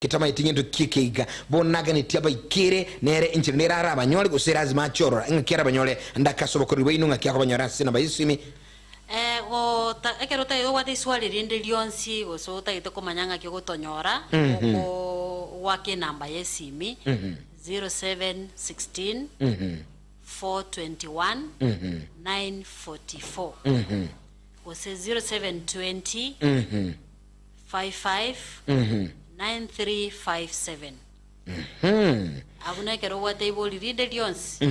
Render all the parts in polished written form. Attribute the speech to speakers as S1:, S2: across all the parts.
S1: kitama itingindu kikeiga bonaga ni tiaba ikire nere inchirira abanyole gusera azima chorora ngakira abanyole ndakasobokori weinu ngakia abanyora sina bayisimi
S2: go ekero tayo wate swali rinde lionsi go so tayo komanyanga kyo gotonyora go wake namba yesimi 0716 421 944 go se 0720 55 9357 abuna kero wate iboli rinde lionsi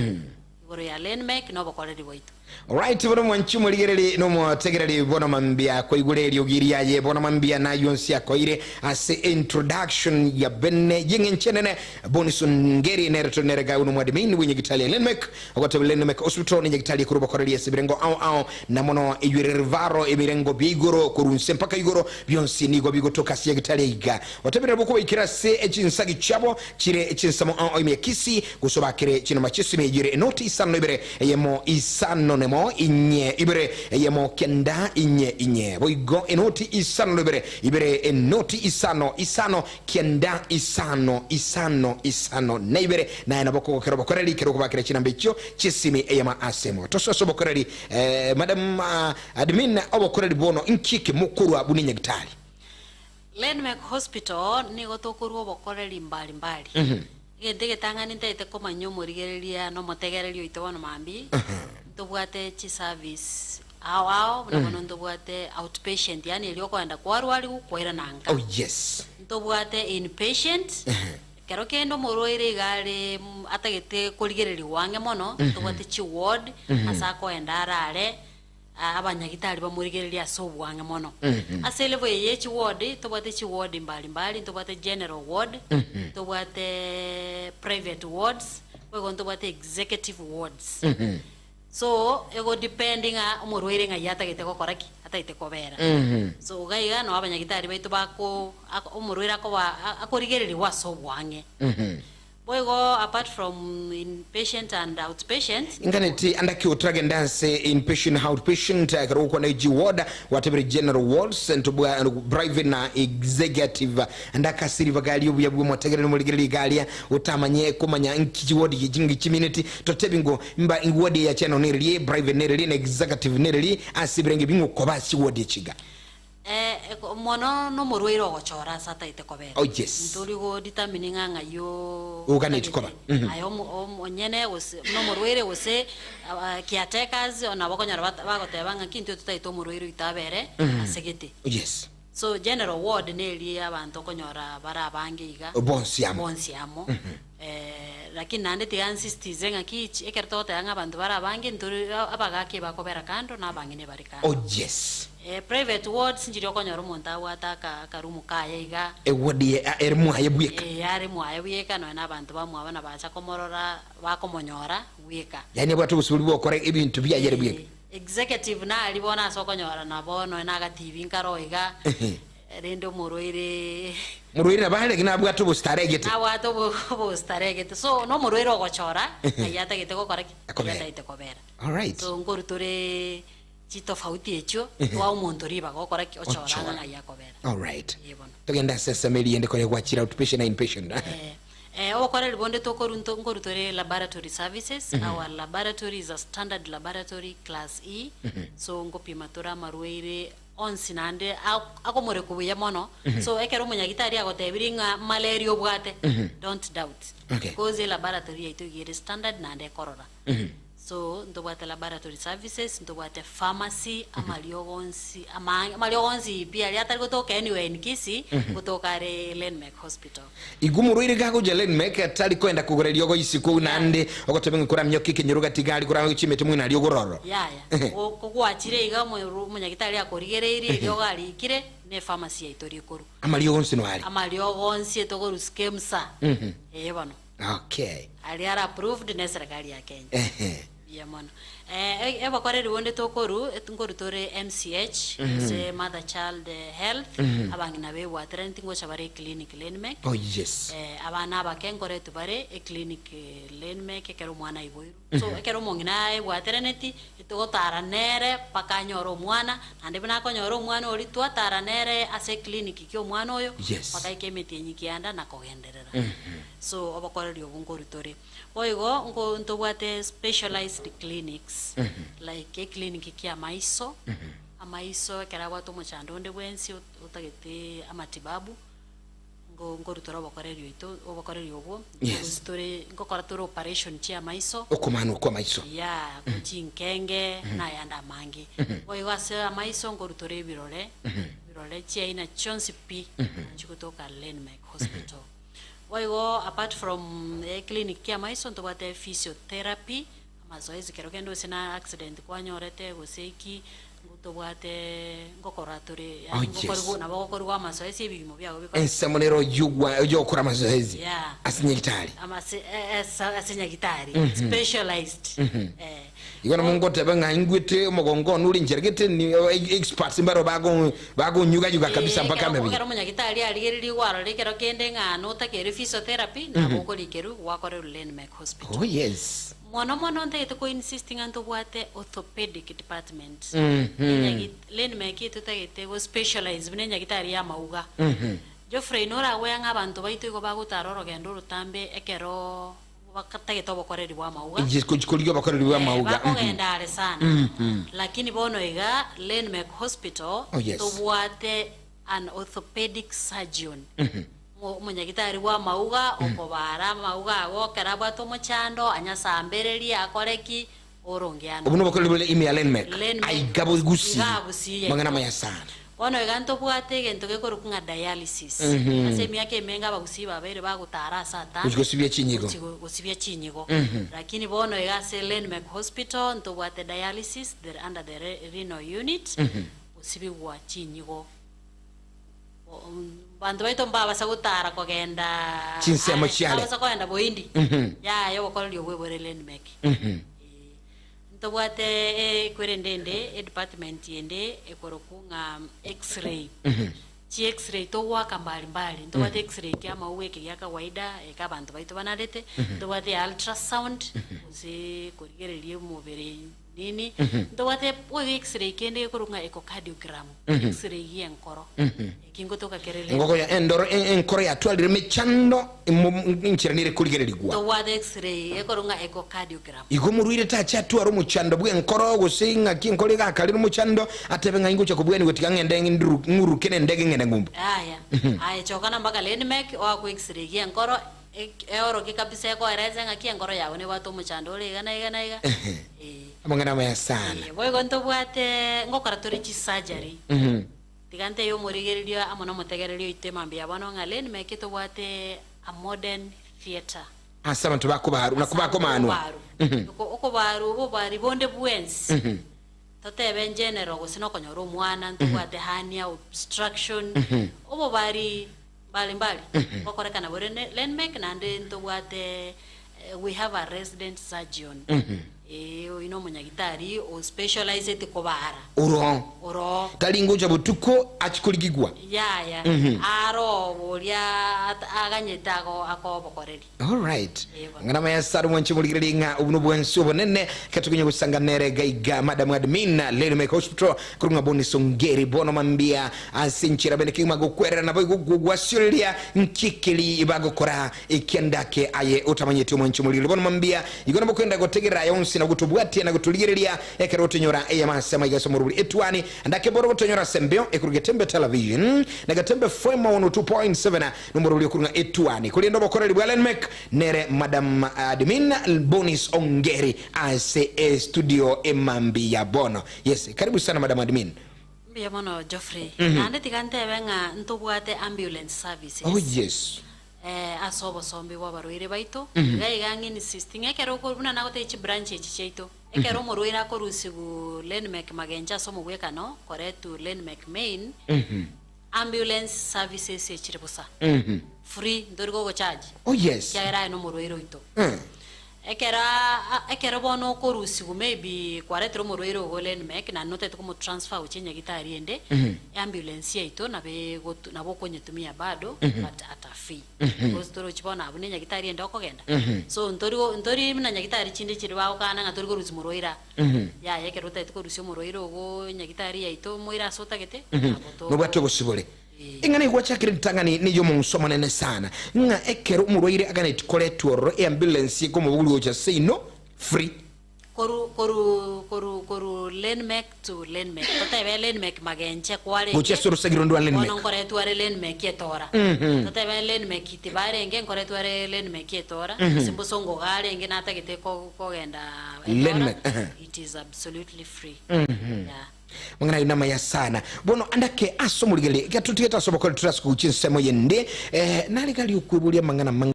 S2: goro ya Lenmek no bakoleri boito.
S1: Alright, bono mwanchumo ligereli no mwategereli bono mambia kwa igureli ogiria ye bono mambia na yonsi ya koire as introduction ya benne yengen chenene bonisun ngeri nereto nerega unu mwadimini wenye gitali ya Lenmek wakati Lenmek hospital nye gitali kuruba koreli ya sibirengo au na mono yuririvaro ibirengo bigoro kurunse mpaka igoro bionsi nigo bigo toka siya gitali ya iga watabira buko ikira se echinsagi chabo chire echinsamo au ime Kisii gusoba kire chino machisi mejire enoti isano ibere yemo isano nemo inye ibere yemo kenda inye boigo enoti isano ibere enoti isano kenda isano na ibere na enaboko kero bokoreli kero kubakire chinambecho chisimi eyama asemo toso so bokoreli madam admin obokoreli bono inkike mukuru abuni nyagitali
S2: Lenmek hospital ni gotokuru bokoreli mbali Gende tangani ntaite koma nyomorigereria no motegererio itobono mambi ndobwate chi service awao na ndobwate outpatient yani elio kwenda kwarwali kwera nanga
S1: oh yes
S2: ndobwate inpatient kero kendo moroire gare atagete koligereri wange mono ndobwate chi ward asa kwenda arare abanyagitari bamurigereria sobwange mono aselevo ye chi ward tobate chi ward mbali tobate general ward tobate private wards we tobate executive wards so ego depending umurwire nga yata giteko koraki ataite kobera so gaiga no abanyagitari baitu bako umurwire akorigereri wasobwange Boygo, apart from inpatient and outpatient,
S1: inganeti andaki utrage ndanse inpatient outpatient karuko na iji ward whatever general wards and private na executive andaka siri bagali obuyabwe mwategere muligere galia utamanye kumanya nkiji ward yijingi community totebingo mba ward ya chano nerili private nerili na executive nerili asibirenge bingo kobasi ward yichiga
S2: mono no morwero gochora sata ite kobera
S1: oh yes
S2: nduri go determining anga yo
S1: ugane chikoba
S2: ayo onyene no morwere wose kiatakers ona bakonyara bagotebanga kintu tutaito morwero itabere asegete
S1: yes
S2: so general ward neli abantu konyora bara bange iga
S1: bonsiamo
S2: lakini nande tiansistise ngakichi ekertote anga abantu bara bange nduri abagake bakobera kando na bangine barika
S1: oh yes
S2: private wards njiro konyoro monta wataka karumu kaya iga
S1: wadi ermu hayebuyeka
S2: yaremu hayebuyeka no na abantu bamwe abana bacha komorora bakomonyora weka
S1: yani bwatu busubuli bokore ibintu byayerebuyeka
S2: executive na alibona sokonyora na bono na ga TV nkaro iga rendo moroire
S1: nabale kina bwatu bustaregete
S2: na watu bustaregete so no moroire ogochora ayata giteko koraki ayata itekobera
S1: all right
S2: so ngorutore chitofauti echo wa umuntu riba gokora ochora nga yakobera
S1: all right togenda sasa meli ende kole kwachira outpatient na inpatient
S2: okora libonde tokorunto ngorutore laboratory services our laboratory is a standard laboratory class E so ngopima tora marweire onsinande akomore kubuya mono so ekero munyagitari agotebiringa malaria obwate don't doubt because laboratory yetu gire standard nande korora so ndobwate laboratory services ndobwate pharmacy amaliogonsi pia liata gotoka anyway in Kisii gotoka re Lenmek hospital
S1: igumuru gago je Lenmek tali kwenda kugorerio go isiku nande ogotebenga kura myoki kinyiruga tigali kura chimete mwina ali ogororo
S2: kokwachire iga munyagitari akorigereire ryo gali ikire ne pharmacy yaitorie koru
S1: amaliogonsi no ali
S2: amaliogonsi togoru skemsa bano
S1: okay
S2: ali ara approved ne serikali ya Kenya Yamono. Ebakoreri wonde tokoru etunguru tore MCH se mother child health abangina be wateren tingo chabare clinic Lenmek.
S1: Oh yes.
S2: Abana bakengore tubare e clinic Lenmek ekero mwana iboiru. So ekero mongina e watereneti ito taranere pakanyoro mwana ande bina konyoro mwana oli twa taranere ase clinic kyo mwana oyo pakaike metenyi kianda na kogenderera. So obakoreri obunguru tore. Oigo ngo ntobwate specialized clinics like a clinic kia maiso amaiso kerabwa to muchando onde bwensi utagete amatibabu ngo rutora obakoreri ito obakoreri obwo story ngo koratora operation chia maiso
S1: okomano kwa maiso
S2: ya kuchinkenge na yanda mangi oigo ase amaiso ngo rutore birore chia ina chonsi pi chikutoka Lenmek hospital. Oigo apart from the clinic kia maiso ntobate physiotherapy mazoezi kero kendo sina accident kwanyorete guseki ngutobate ngokoratore ngokorigo na bakokorwa mazoezi ebigimo byabo biko
S1: ensemonero yo kora mazoezi asinyagitari
S2: asinyagitari specialized
S1: igona mungo tebanga ingwete umugongo nuri njergete ni experts mbaro bago nyuga kabisa mpaka mbebi
S2: ngaro munyagitari aligeriri waro lekero kende ngano takere physiotherapy na bokolikeru wakore Lenmek hospital.
S1: Oh yes.
S2: Mono nte ko insisting anto bwate orthopedic department. Lenmek itutagete go specialize bine nyagitari ya mauga. Jofrey nora wenga abantu baitu go bagutaroro gendo rutambe ekero wakatagete obokoreri bwa mauga.
S1: Kuligo bakoreri bwa mauga.
S2: Bakogenda sana. Lakini bono iga Lenmek hospital to bwate an orthopedic surgeon. Munyagitari wa mauga okobara mauga agokera bwato muchando anyasambereri akoreki orongiana
S1: obuno bakoreri ime Lenmek aigabo gusi mangana mayasana
S2: ono eganto bwate gento gekorukunga dialysis ase miake menga bagusi babere bagutara sata gusibya chinyigo lakini bono egase Lenmek hospital nto bwate dialysis under the renal unit usibigwa chinyigo bantu baito mbaba sagutara kogenda
S1: chinse mochiale
S2: basa kwenda boindi ya yo bakoreri obwe Lenmek ntobwate kwerendende department yende ekorokunga x-ray chi x-ray to waka mbali ntobwate x-ray kya mauweke ya kawaida eka bantu baito banalete ntobwate ultrasound uze korigererie mubere nini ntobwate x-ray kende ekorunga echocardiogram x-ray yenkoro kingotoka kerele
S1: ngoko ya endoro enkoro ya twalire mechando inchiranire kurigererigwa
S2: ntobwate x-ray ekorunga echocardiogram
S1: igomurwire tacha twaro muchando bwenkoro gusinga kinkore gakalire muchando atebenga ingo chakubweni gotikangende nguru kene ndege ngene ngumbu
S2: aya chokana mpaka Lenmek wako x-ray yenkoro eoro kikabisa ko ereze ngakie ngoro yawe ne bato muchando ole igana
S1: amangana maya sana
S2: boy gonto bwate ngokara tori chi surgery tigante yo morigererio amono motegererio itemambia bano nga Lenmek to bwate a modern theater
S1: asama tubako baru nakubako manwa
S2: uko baru bo bari bonde bwensi totebe general gusino konyoro mwana ntubwate hernia obstruction obo bari mbali bakorekana bore Lenmek nande ntubwate we have a resident surgeon ino munyagitari o specialized kobara uro
S1: talingoja butuko achikuligigwa
S2: ya aro bolia aganyetago akobokoreri
S1: all right ngana maya saru mwanchi muligiringa ubuno bwensu bonene katukunye gusanganere gaiga madam admin Lenmek hospital kurunga boni songeri bono mambia asinchira beneki magokwerera nabo gugwasiria nkikili ibagokora ikiandake aye utamanyeti mwanchi muligiri bono mambia igona bokwenda gotegera yonsi na gutubwati na gutuligereria ekerote nyora eyamasema igaso murubuli etwani ndake boro gutonyora sembio ekuru Getembe Television na Getembe FM 102.7 numurubuli kurunga etwani kuli ndo bokoreri bwa Lenmek nere madam admin bonus ongeri ase studio emambi ya bono yes karibu sana madam admin
S2: ya bono Geoffrey ande tigante benga ntubwate ambulance services
S1: oh yes
S2: asobo sombi wabaruire baito gaigangi ni system ekero ko buna nago te branch echi cheito ekero moruira ko rusigu Lenmek magenja somo gwekano koretu Lenmek main ambulance services echirebusa free ndorigo go charge
S1: oh yes
S2: yaira no moruiro ito ekera bono korusigu maybe kwaretero morwaire ogo Lenmek na note tuko transfer uchenya gitari ende ambulance yaito nabo konyetumia bado but at a fee because toro chibona abune nyagitari ende okogenda so ntori na nyagitari chinde chiri bawo kana ngatori korusi morwaira ya yekero tete korusi morwaire ogo nyagitari yaito moira sotagete
S1: no bwato busibole ingana igwachakire ntangani niyo munsoma nene sana nga ekero umurwaire agana itikole tuoro ambulance ko mubuli ocha say no free
S2: koru Lenmek to Lenmek totebe Lenmek magenche kware
S1: muche suru sagiro ndo Lenmek
S2: ono kore tuare Lenmek yetora totebe Lenmek itibare nge kore tuare Lenmek yetora simbo songo gare nge nata gite ko genda
S1: Lenmek
S2: it is absolutely free yeah.
S1: Mangana yunama ya sana bono andake aso muligele katutieta sobokole turasku chinsemo yende naligali ukwibulia mangana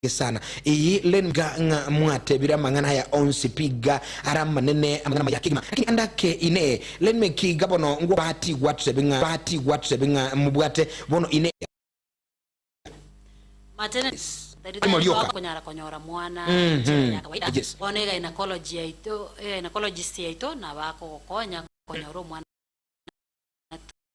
S1: sana iyi lenga mwate bira mangana ya onsi piga arama nene mangana ya kigima lakini andake ine Lenmek gabono ngo bati watse binga mubwate bono ine
S2: matene konyora mwana kawaida bonega gynecology yaito gynecologist yaito na bako konya konyoro mwana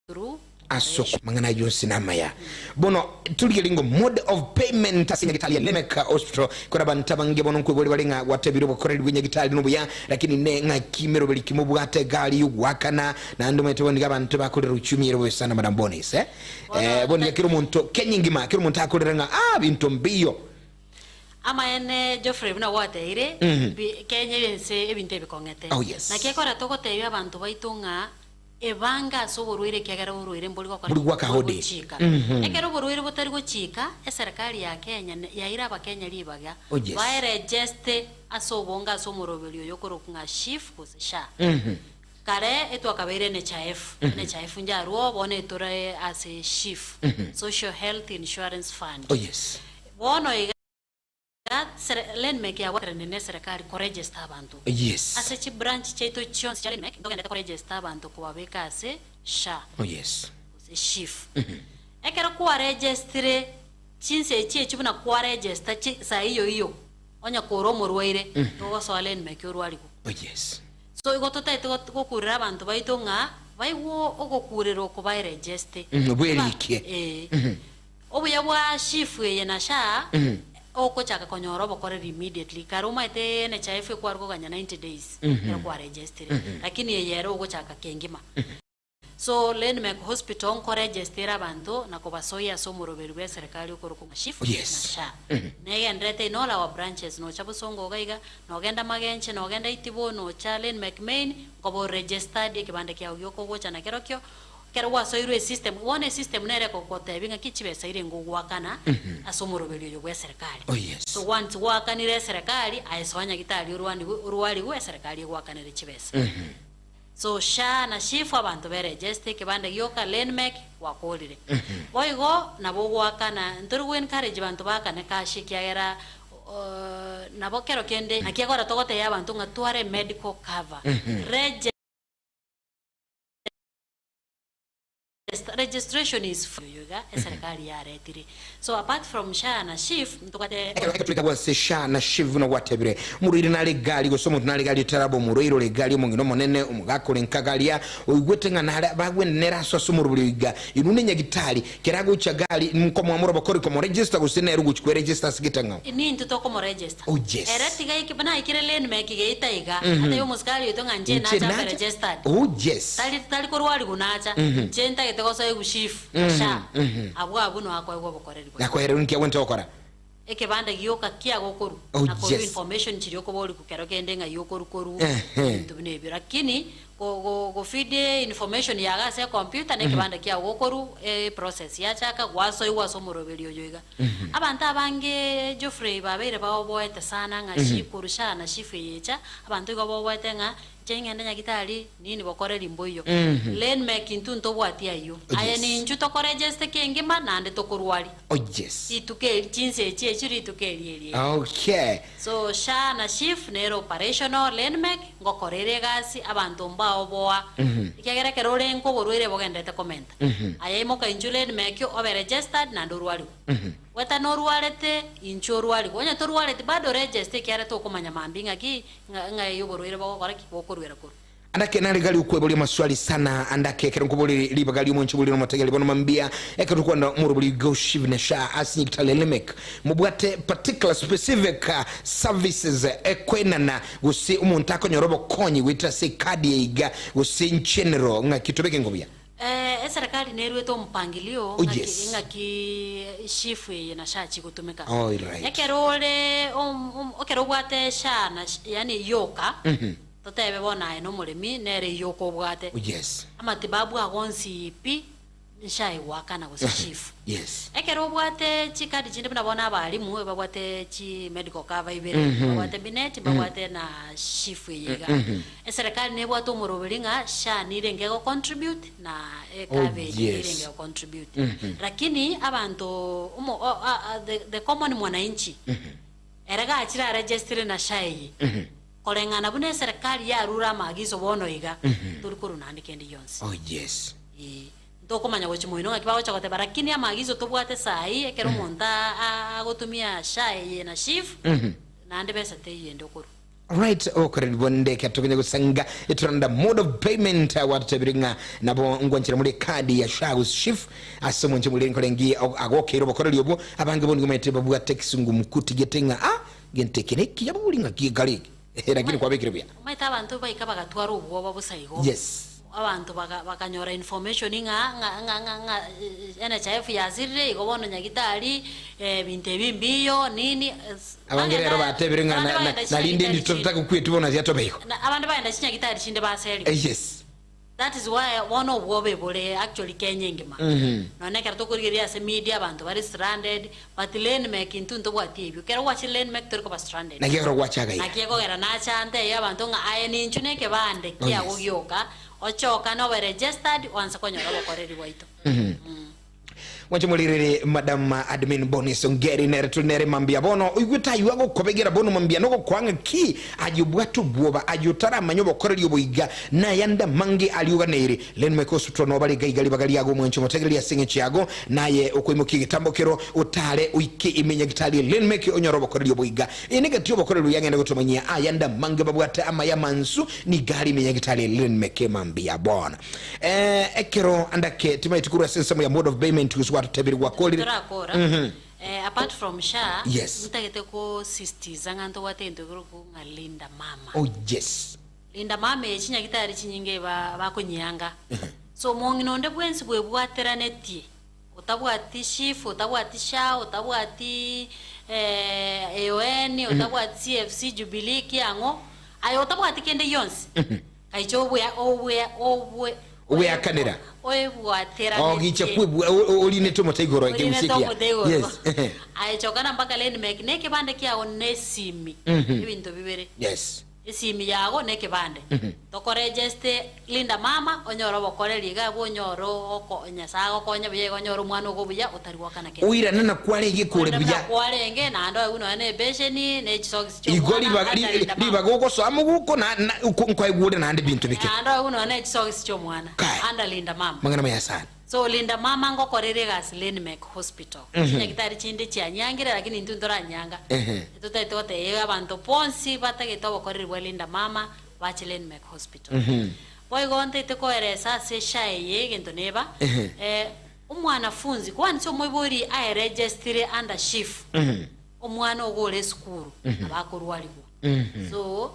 S2: through
S1: asoko mangana yonsi namaya bono tuligelingo mode of payment asinya gitali Lenmek hospital kora bantabange bono kwebole balinga watebiro bokoreri bwenya gitali no buya lakini ne nga kimero bali kimubwate gali yugwakana na ndo metewo ndiga bantu bakolera uchumiro bwe sana madam Bonis bono yakiro muntu kenyingima kiro muntu akolera nga bintu mbiyo
S2: ama ene Geoffrey buna wateire Kenya yense ebintu ebikongete na kekora togoteyo abantu baitunga ebanga soborwire kyagara borwire mbulwa
S1: kwa hodi
S2: chika ekero borwire botari go chika serikali ya Kenya yaira abakenya libaga ba register asobonga somorobelio yokorokunga chief kusha kare etu akabeire NHIF njaruo bone tore as a chief social health insurance fund bono Lenmek ya wakere nene serikali ko register abantu ase chi branch cheito chionse cha Lenmek ndogenda ko register abantu ko babeka ase SHA ase chief ekero kwa registre chinse echi chibuna kwa register sa iyo onya koro morwaire to so Lenmek orwaligo so igotota ko kurira abantu baito nga baiwo ogokurero ko ba register
S1: bwelike
S2: obuya bwa chief ye na SHA oko chaka konyoro bokore immediately karuma ite NHIF kwargo ganya 90 days kwa register lakini yeyero oko chaka kengima so Lenmek hospital ko register abantu na ko basoya somoroberu be serikali ko ko chief na SHA nege ndrete no la wa branches no chabusongo gaiga no genda magenche no genda itibo no cha Lenmek main ko bo registered kibande kya yoko gocha na kerokyo kero wasoirwe system one system nere ko kotebinga kichibesa ile ngugwakana asomorobelio yo gwe serikali so once wakanire serikali aiswanya gitali urwali gwe serikali gwakanire chibesa so SHA na chief abantu be register kibande yoka Lenmek wakolire boigo nabo gwakana ntoru encourage abantu bakane kashi kyagera nabo kero kende nakiyagora togote yabantu ngatware medical cover registration is free yoga serikali ya retire so apart from SHA na chief mtukate
S1: kwa SHA na chief no watebire muriri na legali go somo na legali tarabo muriro legali mungino monene umugakole nkagalia uyigwetenga na bagwenera so sumurubiriga inune nyagitali kerago chagali mkomo amuro bakori ko register go sene rugu chwe register sigitanga
S2: ni ntuto ko register eretiga ikibana ikire Lenmek geita iga ate yo muskali yotonga nje na cha registered tali ko rwali gunacha jenta tegoso egu chief SHA abwa no akwa ego bokoreri
S1: nakoherera nki awente okora
S2: ekebanda giyoka kia gokoru na ko information chiri ko boli kukero kende nga yokoru ntubinebyo lakini go feed information ya gase computer ne kebanda kia gokoru process ya chaka gwaso iwaso morobelio yoiga abantu abange Geoffrey babere bawo boete sana nga shikuru SHA na chief yecha abantu go boete nga chengenda nyagitali nini bokoreri mboyo Lenmek intunto bwatia iyo aya ni njuto ko register kengima nande tokorwali ituke chinse chiri tukeli so SHA na chief nero operational Lenmek ngokorere gasi abantu mbao boa ikagera kerore nko borwere bogenda te comment aya imoka inju Lenmek obe registered nando rwali weta norwarete incho rwari gonya to rwarete bado register kiara to komanya mambinga ki nga yoborwere bagokora kikokorwera kuru
S1: andake nali gali ukwebuli maswali sana andake kero kubuli libagali umonchi buli no mategeli bono mambia ekero kwanda murubuli go shivne sha asinyitale Lenmek mubwate particular specific services ekwenana usi umuntu akonyorobo konyi wita se kadi iga usi general nga kitobeke ngobya
S2: serikali nerwe to mpangilio ngaki shifu na shachi kutumika ekerole okero bwate sha na yani yoka totebe bona eno mulimi nere yoko bwate amatibabu agonsi pi nshai wakana go shifu ekero bwate chikadi chinde bona abalimu babwate chi medical cover ibere babwate binet babwate na shifu yiga serikali ne bwato murobelinga sha nirenge go contribute na coverage nirenge go contribute lakini abantu the common mwananchi eraga achira register na shai kolengana bune serikali ya rura magizo bono iga turukuru nandike ndi yonse tokomanya gochi moino ngakibago chakote barakini amagizo tobwate sai ekero monta agotumia shai na shift nande besa te yende okuru
S1: right okore bonde katokenya gusanga ituranda mode of payment watabiringa nabo ngwanchira muri kadi ya shagu shift asomo nche muri nkolengi agokero bakora lyobo abange bondi gumete babwa tekisungu mukuti getenga gentekeneki yabulinga kigaliki lakini kwa bekire bya
S2: maita abantu bayika bagatwara ubwo babusaigo abantu bakanyora information nga NHIF yazirire igobono nyagitari binte bimbiyo nini
S1: abangerero batebiringa na linde ndi tutaka kwitubona zyatobeko
S2: abantu baenda chinyagitari chinde baseli that is why one of wobe bole actually kenyengima none kerto kurigiria se media abantu bari stranded but Lenmek intunto bwati ebyo kero watch Lenmek turiko ba stranded
S1: nakero wachaga
S2: ya nakego era na chante abantu nga ayeni nchune ke bande kia gogyoka ochoka no be registered once konyora bokoreri waito
S1: wanche mulirere madam admin Boniso ngeri nere mambia bono uiguta yuago kobegera bono mambia noko kwanga ki ajubwatu bwoba ajutara manyobo koreri oboiga na yanda mangi aliuga nere Lenmek hospital no bali gaigali bagali yago mwancho motegeli ya singe yago naye okwimuki gitambokero utale uiki imenya gitali Lenmek onyorobo koreri oboiga inega tiyo bokoreri yangene gotomanyia ayanda mangi babwate ama ya mansu ni gari imenya gitali Lenmek mambia bona ekero andake timaitukura sensamu ya mode of payment watu tebiri wakoli
S2: apart from sha mutagete ko 60 zanganto watendo ko ngalinda mama linda mama echinya gitari chinyinge bakonyanga so monginonde bwensi bwebwatera neti utabwati shifu utabwati sha utabwati AON utabwati CFC Jubilee kiango ayo utabwati kende yonsi kaicho obwe
S1: akanera
S2: bwatera
S1: gicha kwebwe oline to motegoro gemusikia
S2: ayechokana mpaka Lenmek neke bande kia onesimi ibintu bibere isimi yago neke bande toko register linda mama onyoro bokore liga bonyoro oko nyasago konya biye onyoro mwana ogobuya utariwakana ke
S1: uira nana kwale gikore buya
S2: kwale nge na ando uno ne besheni ne chisogi cyo
S1: igoli bagoko so amuguko na kwa igure na ande bintu bike
S2: ando uno ne chisogi cyo mwana anda linda mama
S1: mangana maya sana
S2: so linda mama ngokorere gas Lenmek hospital nyagitari chinde cyanyangira lakini ntundora nyanga tutaitote abantu ponsi batageta bokorerwa linda mama bache Lenmek hospital boy gonte tekoeresa se shaye gento neba umwana funzi kwani cyo moybori ai register under chief umwana ogole skuru abakorwaligo so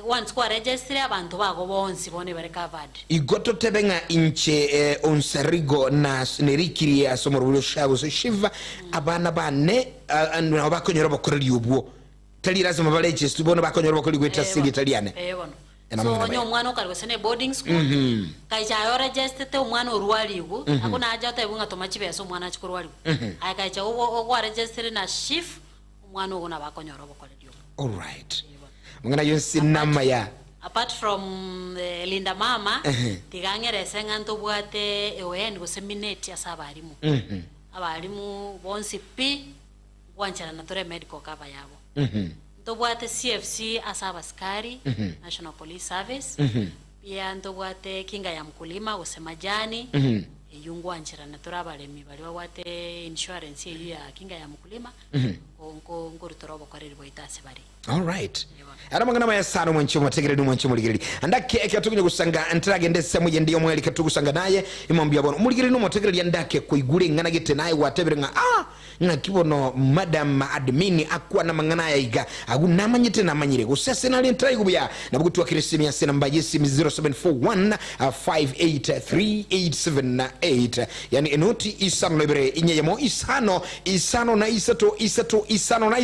S2: once kwa register abantu bago bonsi bone bare covered
S1: igoto tebenga inche onsarigo na nerikiri asomoro shago so shiva abana bane anu bakonyora bakoreri ubwo tali lazima baleje tubona bakonyora bakori gweta sili italiane
S2: so nyo mwana okarwe sene boarding school kaicha yo register te umwana orwaligo akuna haja otebunga tomachibe so mwana chikorwaligo akaicha ogwa register na chief umwana ogona bakonyora bakoreri
S1: all right mungana yonsi namaya
S2: apart from linda mama tigangere senganto bwate ewen go seminate asabalimu abalimu bonsi pi wanchana na tore medical cover yabo to bwate CFC asabaskari National Police Service pia ndo bwate kinga ya mkulima usemajani yungwanchira na turabaremi bali bawate insurance yeyu ya kinga ya mukulima ngo rutorobo kwareri boitase bari.
S1: All right. Ara mangana maya sano mwancho mategere du mwancho muligiri andake ekatukunye gusanga antrage ndese muje ndiyo mweli katugusanga naye imambia bono muligiri no mategere yandake kuigure ngana gete naye watebere nga kibono madam admin akwa na mangana ya iga aguna manyete na manyire gusese na lentrai kubya nabugutu akirisimi ya sena mbaye simi 0741 583878 yani enoti isano lebere inyeyemo isano na isato isano na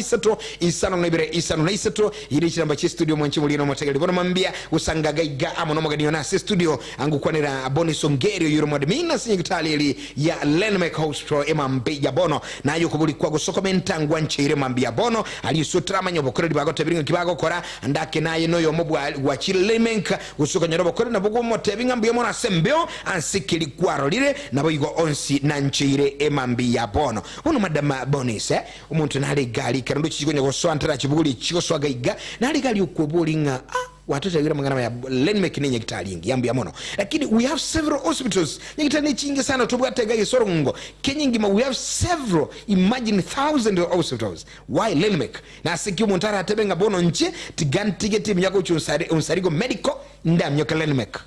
S1: lebere isano na isato yiri chamba chi studio mwanchi mulino mategere bono mambia usanga gaiga amono maganio na studio angukwanira bonisongeri yuro madmina sinyitali ili ya Lenmek hostro emambia bono na yo kubuli kwa gusokomenta ngwanchire mambia bono ali sutra manyo bokoredi bago tebinga kibago kora andake naye no yo mobwa wa Lenmek usuka nyarobo kora na bugo motebinga mbio mona sembio ansikili kwaro lire na boigo onsi nanchire emambia bono uno madama bonise umuntu nali gali karandu chigonyo goswantara chibuguli chigoswaga iga nali gali ukubulinga watoto yura mangana ya Lenmek ni nyekitali ingi yambu ya mono lakini we have several hospitals nyekitali chingi sana tubuate gai sorongo kenyingi we have several, imagine thousands of hospitals. Why Lenmek na siki umuntara atebenga bono nche tigantigeti mnyako unsarigo medical nda mnyoka Lenmek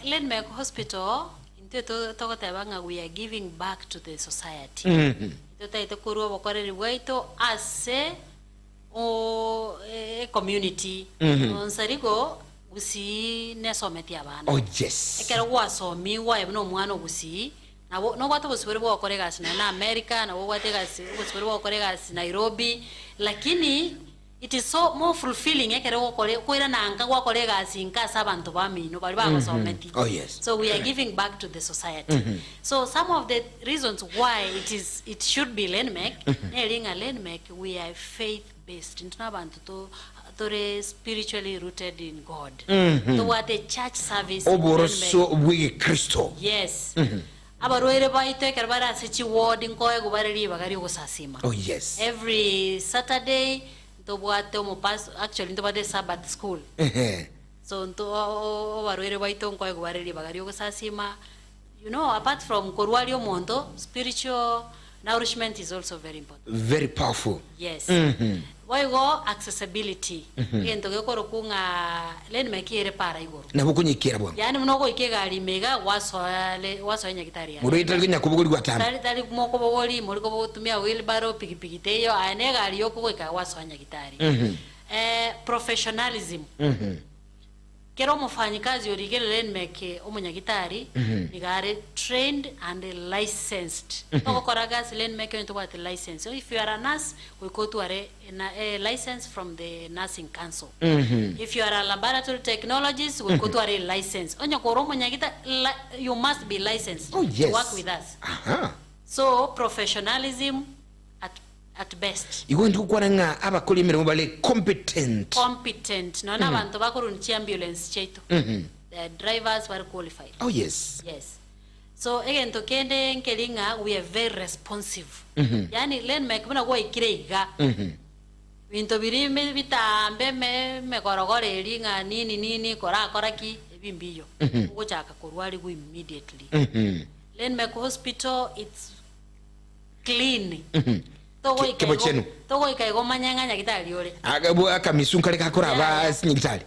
S2: Lenmek hospital into tokotebanga we are giving back to the society ito kuruwa bokoreri waito ase community onsarigo gusi nesometi abana.
S1: Oh yes.
S2: Ekero wasomi wa ebno mwana gusi nabo no gwato busubire bwo korega na America nabo gwatega busubire bwo korega Nairobi lakini it is so more fulfilling ekero koira nanga gwa korega sinka sabantu bamino bali bagosometi.
S1: Oh yes.
S2: So we are giving back to the society. So some of the reasons why it should be Lenmek nelinga Lenmek we are faith based into abantu to spiritually rooted in God. To what a church service
S1: oboroso we Kristo.
S2: Yes. Abaroere baite kerbara sechi ward inkoe gubareri bagari gusasima.
S1: Oh yes.
S2: Every Saturday to what pass actually to what Sabbath school. So to abaroere baite inkoe gubareri bagari gusasima. You know, apart from korwalio mondo, spiritual nourishment is also very important.
S1: Very powerful.
S2: Yes. Why go accessibility? Yendo ke korokunga Lenmek ere para igoro.
S1: Na bukunyi kera bwangu.
S2: Yani mnogo ikega mega waso nyakitari.
S1: Murita ginya kubuguri gwatano.
S2: Tari moko bogori moriko botumia wheelbarrow pikipiki teyo anega aliyo kuweka waso nyakitari. Professionalism. Kero mufanyikazi origere Lenmek umunyagitari igare trained and licensed. Toko koragas Lenmek into what license. So if you are a nurse, we go to a license from the nursing council. If you are a laboratory technologist, we go to a license. Onyo koro munyagita you must be licensed to work with us. So professionalism at best.
S1: You going to kwananga abakoli mirimo bale competent.
S2: No na bantu bakurunchi ambulance cheto. The drivers were qualified.
S1: Oh yes.
S2: Yes. So again to kende nkelinga we are very responsive. Yani Lenmek muna go ikireiga. Winto birime bitambe me korogore linga nini kora ki ebimbiyo. Ugo chaka korwali go immediately. Lenmek hospital it's clean. Togo ikaigo manyanga nyakitali yole.
S1: Agabu akamisunka leka kora ba nyakitali.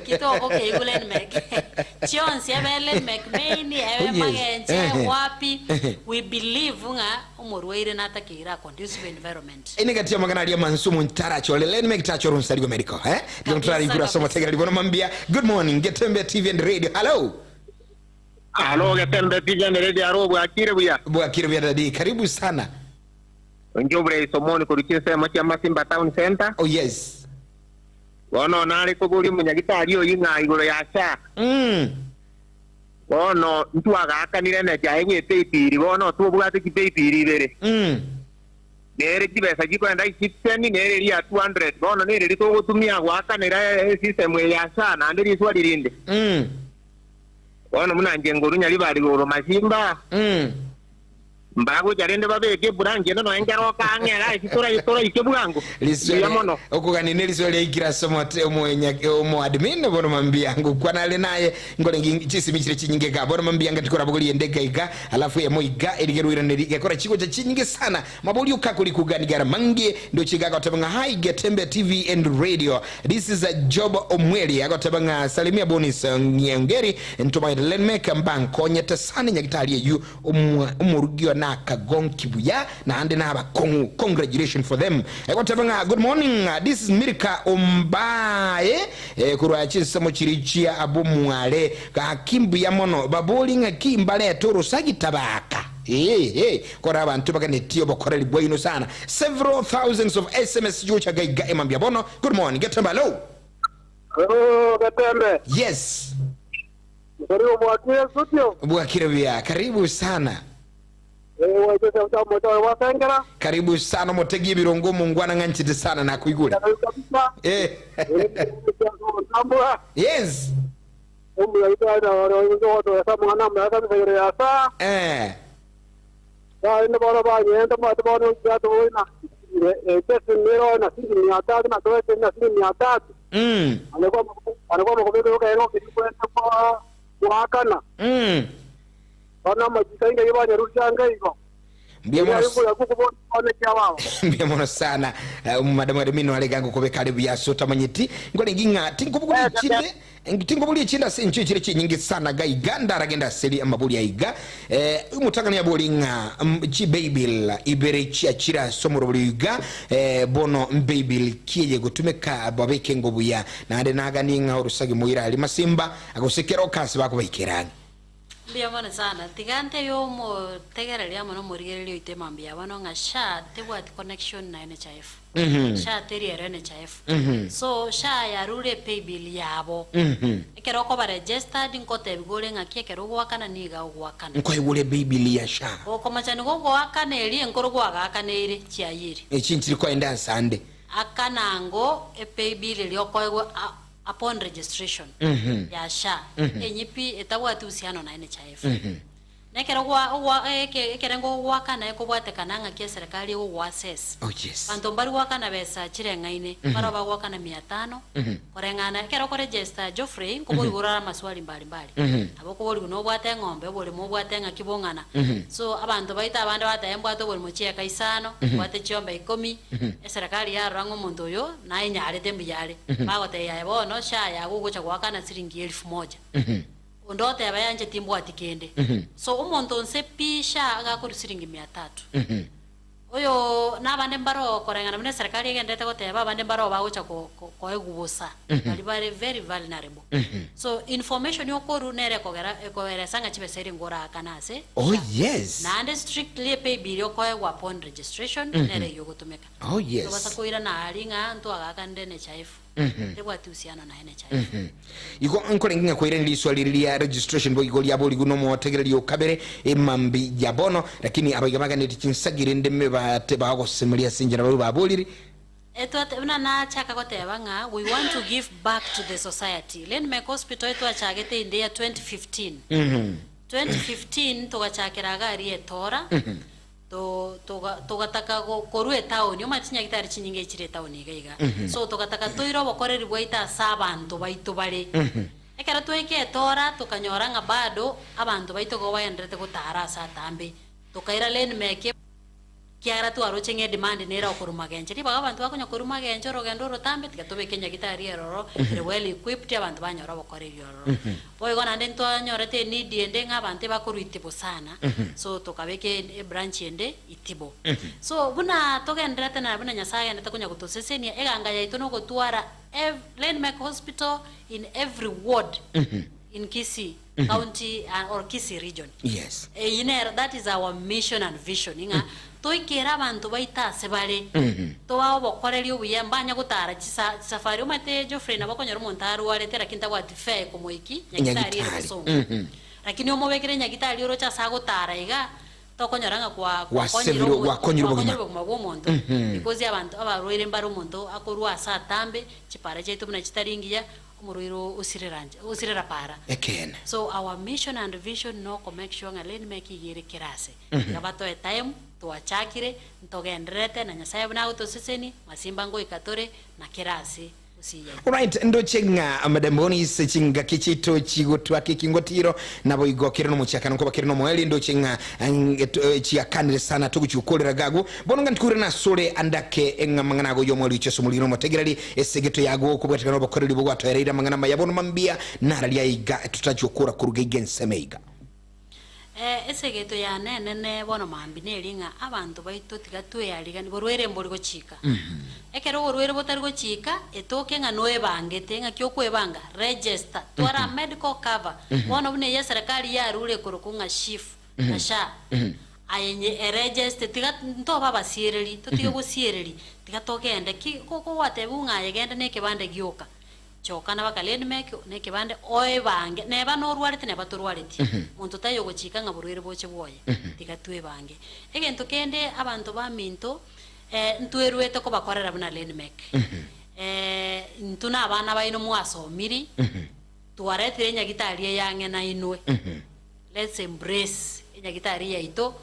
S2: Kito okay go Lenmek. Chionsi ebe Lenmek maini ebe magenche wapi. We believe nga umurweire natakira conducive environment.
S1: Inegati magana ali mansumu ntara chole Lenmek tachoro nsaligo medical Dr. Igura somo tegali bono mambia. Good morning Getembe TV and radio. Hello.
S3: Hello Getembe TV and radio arobo akire buya.
S1: Akire buya dadi karibu sana.
S3: Njobre somoni kuruchise machi Masimba Town Center.
S1: Oh yes.
S3: Wono nali kuguli munyagitali oyinga igoro yasha. Wono ntu agakanire na jaye pepiri wono tubugate kipepiri bere. Nere kibesa gikwenda 610 nere ria 200 wono nere liko gutumia gwakanira system yasha na ndiri swalirinde. Wono munanje nguru nyali bali goro Masimba. mbago jarende babeke burange no engero kangera itora ikebugango
S1: liswele okuganine liswele ikira somote omo admin bono mambiangu kwanale naye ngole chisimichire chinyinge ga bono mambianga tikora buguli endega iga alafu ya moiga erigeruira nerige kora chiko cha chinyinge sana mabuli ukakuli kuganigara mange ndo chigaga tabanga hai Getembe TV and Radio. This is a job omweli agotabanga salimia bonus nyengeri ntoma Lenmek mbanko nyeta sana nyagitali yu umurugio na kagon kibuya na ande na abakongu. Congratulations for them. Agotabanga good morning. This is Mirka Ombaye kurwa chinsa mochirichia abumwale ka kimbuya mono babolinga kimbale toro sagitabaka. Kora abantu baganetiyo bakorera bwino sana. Several thousands of SMS jucha gaiga emambia bono. Good morning. Getembe hello.
S4: Hello Getembe.
S1: Yes.
S4: Karibu mwakire studio.
S1: Mwakire bia. Karibu sana.
S4: Wasengera.
S1: Karibu sana motegi birongo mungwana nganchite sana na kuigula. Yes.
S4: Ina bora ba yenda ma ba no ya to ina mero na sisi ni atatu na toa tena sisi ni atatu alikuwa mkobedo kaero kikwenda kwa kana bana majikainga yibanya rushanga iko
S1: Mbiamono sana madamu admino alegango kobe karibu ya sota manyeti ngone ginga tingobuli chinda senchi chire chinyingi sana ga iganda ragenda seli amabuli ya iga umutagani ya bolinga chi babil ibere chi achira somoro buli iga bono babil kiye gutumeka babeke ngobuya na ande naganinga urusagi muira ali masimba agosekero kasi bako baikiranga.
S2: Mbiamona sana tigante yo mo tegerere amono murigerere ite mambia bano nga sha tewat connection na NHIF sha teriere NHIF so sha ya rule pay bill yabo ekero ko ba registered nkote bigole nga kiekero gwakana niga gwakana
S1: nko ibule pay bill ya sha
S2: o komachani go gwakana eri enkoro gwagakana eri chiayiri
S1: echinchiri ko enda sande
S2: akanango e pay bill lyoko upon registration ya sha enyipi etawati usiano na NHIF nekero ekerengo wakana ekobwatekana nga kia serikali go access bantu mbari wakana besa chirengaine baraba wakana 500 korengana ekero ko register Geoffrey nkobori gorara maswali mbali aboko bori no bwate ngombe bori mo bwate nga kibongana so abantu baita abande batayembwato bori mocheka isano bwate chiombe 10 serikali ya rango mondo yo na inyare tembiyare bagote ya bono sha ya gugocha wakana siringi 1000 ondote abayanje timbo atikende so umuntu nse pisha agakuru siringi 300 oyo nabande mbaro korengana mune serikali igendete goteba abande mbaro bagocha ko egubusa ali bare very vulnerable so information yokoru nere kogera sanga chibeseri ngora kanase
S1: yes
S2: na and strictly pay bill yokoegwa upon registration nere yogotumeka
S1: yes
S2: so basakoira na alinga ntu agakande NHIF tebwa tusiana na NHIF
S1: iko nkolenga ko ireni liswali ya registration boy goli yabo liguno mo tegereli yo kabere emambi yabono lakini abayigabaga neti chinsagire ndeme bateba ko semelia sinjira bali baboliri
S2: etwate na chaka goteba nga we want to give back to the society Lenmek hospital etwachagete inde ya 2015 2015 tugachakira gari etora togataka korue town yo matinya gitari chinyinge chire town igaiga so togataka toiro bokoreri bwaita sabantu baitu bari ekara tweke tora tukanyora nga bado abantu baitu go bayendrete gutara sa tambe tokaira Lenmek kiara tu aroche nge demand nera okuruma genje riba abantu bakonya kuruma genje rogendo rotambe tikatobe Kenya gitari eroro well equipped abantu banyora bokoreri eroro boy gona ndento nyorete need ende nga abantu bakuru itibo sana so tokabeke branch ende itibo so buna togendrete na buna nyasaye ndata kunya kutosesenia eganga yaito no gotwara Lenmek hospital in every ward in Kisii county or Kisii region
S1: yes
S2: that is our mission and vision inga toikera abantu baita sebale to babo bokoreri obuyembanya gutara safari umate Geoffrey na bakonyora montaru waletera kinta kwa dife komoiki nyagitari ero lakini omobekere nyagitari oro cha sagutara iga tokonyoranga kwa konyiro bomonto because abantu abaroire mbaro monto akorwa sa tambe chipara chetu muna chitaringiya omoriro osirera para
S1: Again.
S2: so our mission and vision no ko make sure nga Lenmek igire kirase gabato e time tuachakire ntogenderete na nyasaye buna utoseseni masimba ngo ikatore na kirase.
S1: Alright, ndo chenga Madam Bonis chinga kichito chigotwa kikingotiro nabo igokero no muchakano ko bakero no mweli ndo chenga chiakanire sana tukuchukolera gagu bononga ntukure na sole andake engamangana go yomoli cheso muliro motegerali esegeto yago ko bwatikano bakoreri bwo atwerera mangana mayabono mambia narali aiga tutachokura kuruga igensemeiga
S2: esegeto ya nene bono mambine linga abantu baito tigatwe yaligani borwere mbori go chika ekero borwere botari go chika etoke nga noe bangete nga kyo kwebanga register twara medical cover bono bune ya serikali ya rule kurukunga shifu na sha ayenye register tiga ntoba basireri totiyo gusireri tiga toke ende ki koko watebunga yegenda ne kebande gyoka chokana baka Lenmek ne kibande oy bange ne bano rwarete ne baturwarete muntu tayo gochika nga burwire boche boye tigatwe bange egento kende abantu ba minto ntwerwete ko bakorera buna Lenmek ntuna abana baino mwasomiri tuwarete nyagitari yange na inwe let's embrace nyagitari yaito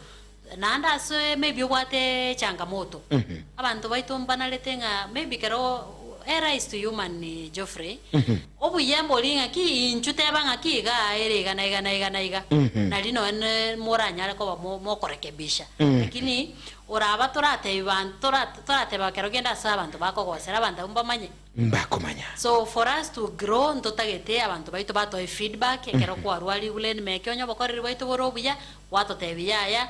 S2: nanda so maybe wate changamoto abantu baito mbanalete nga maybe kero era is to human ni Geoffrey obu yembo linga ki inchute banga ki ga erega na iga na lino en moranya ko mo korekebisha lakini oraba torate ba kero genda sabantu bako gosera abantu mbamanye
S1: mbakomanya
S2: so for us to grow ntotagete abantu baito bato feedback kero kwa rwali Lenmek onyo bakoreri baito borobuya wato tebiyaya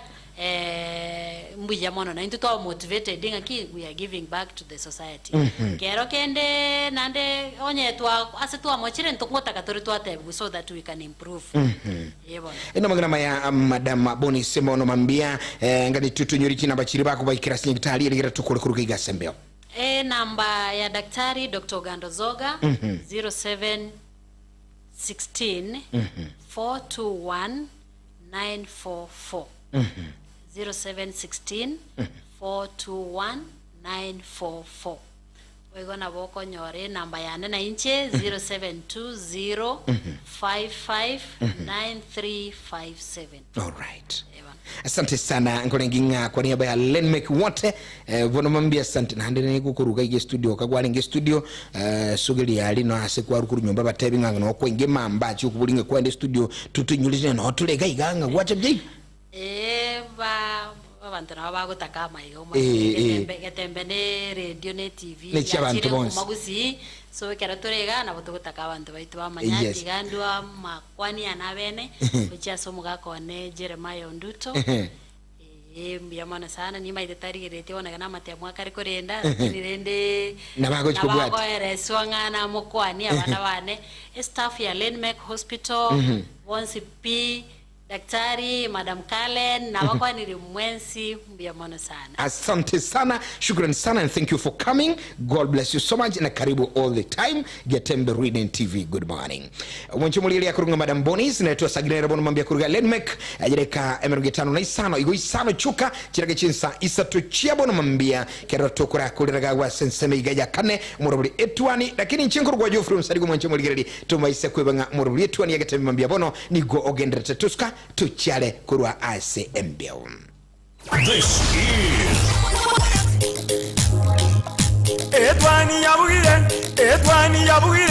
S2: mbuya mono na into motivated dinga ki we are giving back to the society kero kende nande onye twa asetwa mochire ntokota katori twatebu so that we can improve yebo
S1: ino magana maya Madam Bonis mono mambia ngadi tutunyuri china bachiri bako baikirasi nyitali eligira tukole kuruka igasembeo
S2: namba ya daktari Dr. Gandozoga 0716 421 944 0716 421 944 wego na boko nyore namba yane na inche 0720 55 9357.
S1: All right. Asante sana nkolenginga kwa niaba ya Lenmek wote bono mambia asante na hande ne kukuruga ige studio kagwale nge studio sugeli yali no ase kwa rukuru nyomba batebi nganga no kwenge mamba chi kubulinga kwa ende studio tutunyulije no tulega iganga wacha byi
S2: abantu nabo bagutaka amayigo Getembe ne radio ne TV
S1: ne chabantu bonse
S2: magusi so kera turega nabo tugutaka abantu baitu bamanyati gandwa makwani anabene kucha somo gakone Jeremiah Onduto mbiyamana sana ni maite tarigirete ona kana mate mwaka riko renda nirende
S1: nabago chikubwati
S2: nabago ereswanga na mokwani abana bane staff ya Lenmek Hospital once p Daktari, Madam Kalen, na wako ni mwensi mbiyamana sana.
S1: Asante sana, shukran sana, and thank you for coming. God bless you so much, na karibu all the time. Getembe Reading TV, good morning. Mwencho mulili ya kurunga Madam Bonis, na etuwa saginera bono mambia kuruga Lenmek, ajireka emerugetano na isano, igo isano chuka, chirage chinsa, isa tuchia bono mambia, kero tokura kuliraga wa senseme igaya kane, umurabuli etuani, lakini nchinkuru kwa Geoffrey msarigo mwencho mulili, tumaise kwebanga umurabuli etuani ya Getembe mambia bono, ni go ogendrete tuska, tuchale kurwa ase embeo.
S5: This is Edwani Yabugire